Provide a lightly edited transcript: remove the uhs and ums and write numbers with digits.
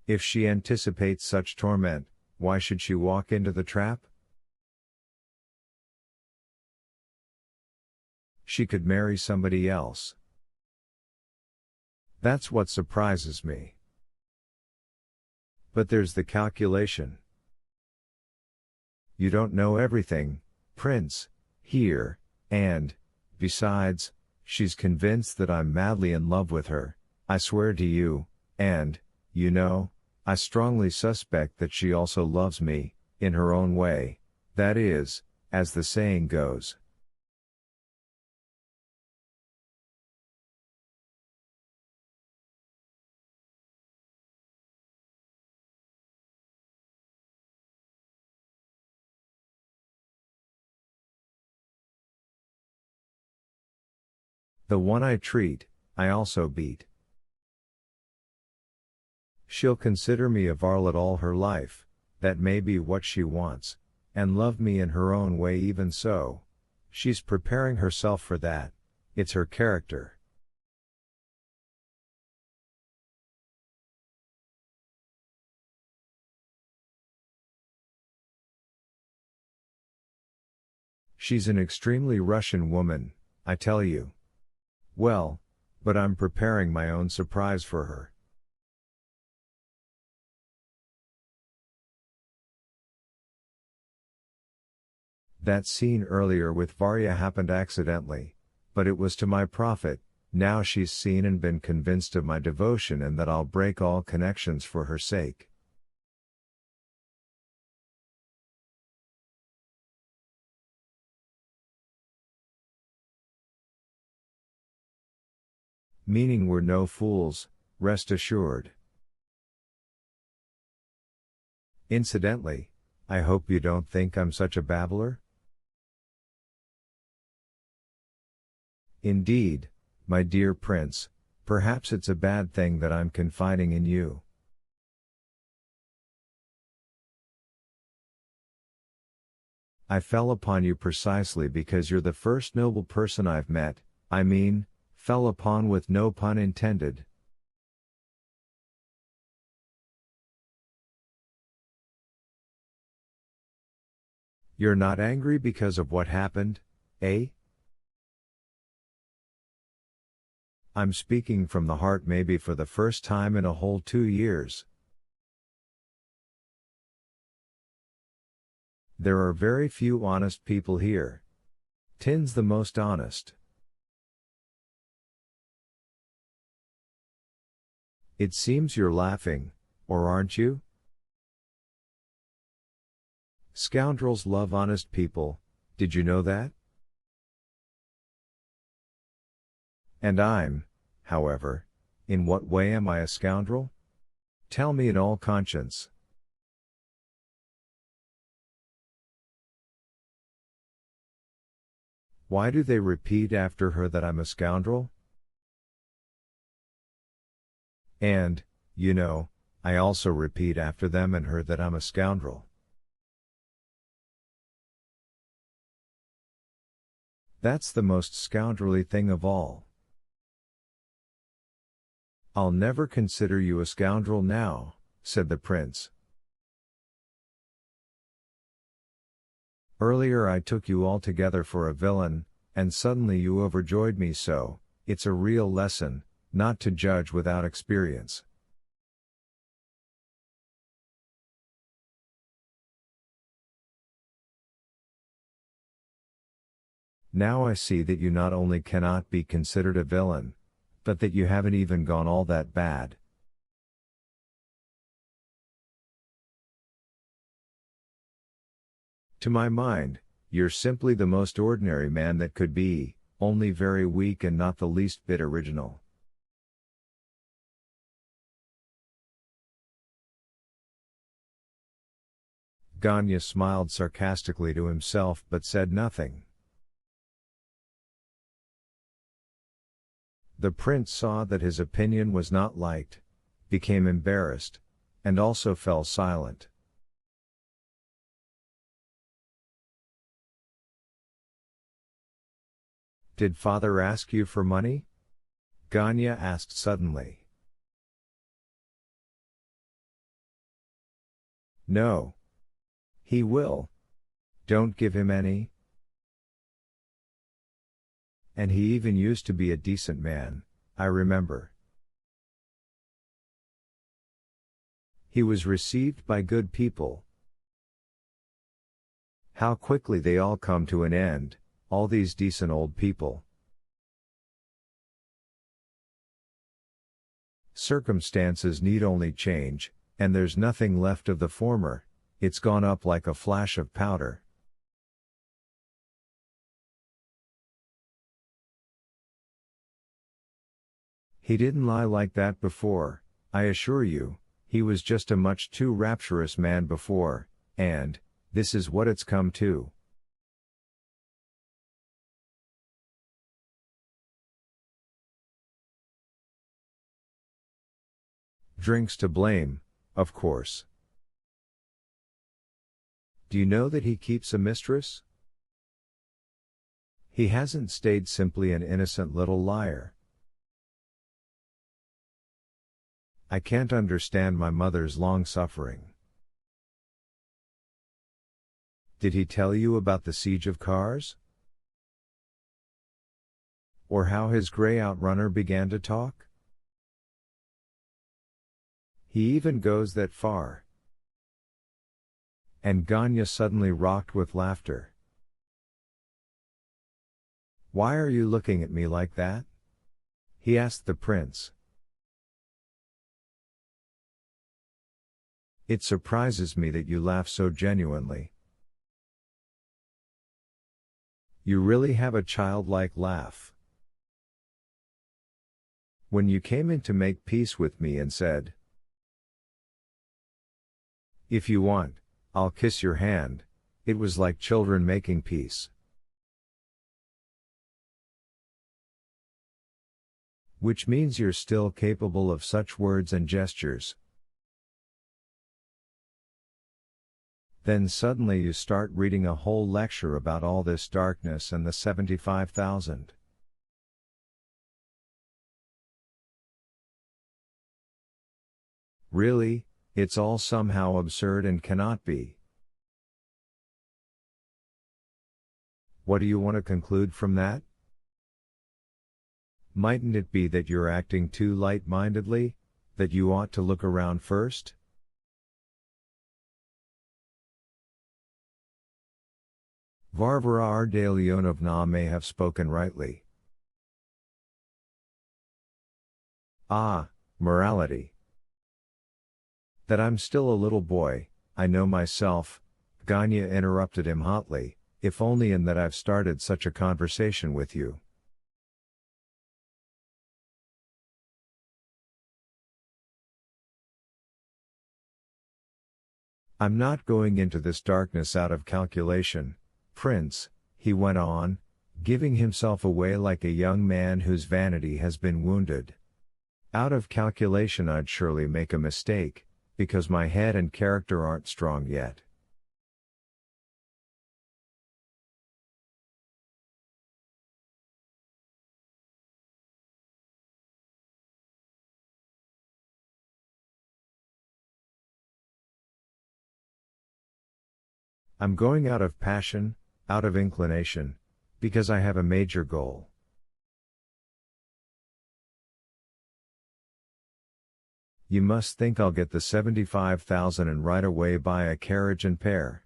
If she anticipates such torment, why should she walk into the trap? She could marry somebody else. That's what surprises me. But there's the calculation. You don't know everything, Prince, here, and, besides, she's convinced that I'm madly in love with her, I swear to you, and, you know, I strongly suspect that she also loves me, in her own way, that is, as the saying goes. The one I treat, I also beat. She'll consider me a varlet all her life, that may be what she wants, and love me in her own way even so. She's preparing herself for that, it's her character. She's an extremely Russian woman, I tell you. Well, but I'm preparing my own surprise for her. That scene earlier with Varya happened accidentally, but it was to my profit. Now she's seen and been convinced of my devotion and that I'll break all connections for her sake. Meaning we're no fools, rest assured. Incidentally, I hope you don't think I'm such a babbler? Indeed, my dear Prince, perhaps it's a bad thing that I'm confiding in you. I fell upon you precisely because you're the first noble person I've met, I mean, fell upon with no pun intended. You're not angry because of what happened, eh? I'm speaking from the heart, maybe for the first time in a whole 2 years. There are very few honest people here. Tin's the most honest. It seems you're laughing, or aren't you? Scoundrels love honest people, did you know that? And I'm, however, in what way am I a scoundrel? Tell me in all conscience. Why do they repeat after her that I'm a scoundrel? And, you know, I also repeat after them and her that I'm a scoundrel. That's the most scoundrelly thing of all. I'll never consider you a scoundrel now, said the prince. Earlier I took you altogether for a villain, and suddenly you overjoyed me so. It's a real lesson, not to judge without experience. Now I see that you not only cannot be considered a villain, but that you haven't even gone all that bad. To my mind, you're simply the most ordinary man that could be, only very weak and not the least bit original. Ganya smiled sarcastically to himself but said nothing. The prince saw that his opinion was not liked, became embarrassed, and also fell silent. Did father ask you for money? Ganya asked suddenly. No. He will. Don't give him any. And he even used to be a decent man, I remember. He was received by good people. How quickly they all come to an end, all these decent old people. Circumstances need only change, and there's nothing left of the former, it's gone up like a flash of powder. He didn't lie like that before, I assure you, he was just a much too rapturous man before, and, this is what it's come to. Drinks to blame, of course. Do you know that he keeps a mistress? He hasn't stayed simply an innocent little liar. I can't understand my mother's long suffering. Did he tell you about the siege of Kars? Or how his grey outrunner began to talk? He even goes that far. And Ganya suddenly rocked with laughter. Why are you looking at me like that? He asked the prince. It surprises me that you laugh so genuinely. You really have a childlike laugh. When you came in to make peace with me and said, "If you want, I'll kiss your hand," it was like children making peace. Which means you're still capable of such words and gestures. Then suddenly you start reading a whole lecture about all this darkness and the 75,000. Really, it's all somehow absurd and cannot be. What do you want to conclude from that? Mightn't it be that you're acting too light-mindedly, that you ought to look around first? Varvara Ardalionovna may have spoken rightly. Ah, morality. That I'm still a little boy, I know myself, Ganya interrupted him hotly, if only in that I've started such a conversation with you. I'm not going into this darkness out of calculation, Prince, he went on, giving himself away like a young man whose vanity has been wounded. Out of calculation I'd surely make a mistake, because my head and character aren't strong yet. I'm going out of passion, out of inclination, because I have a major goal. You must think I'll get the 75,000 and right away buy a carriage and pair.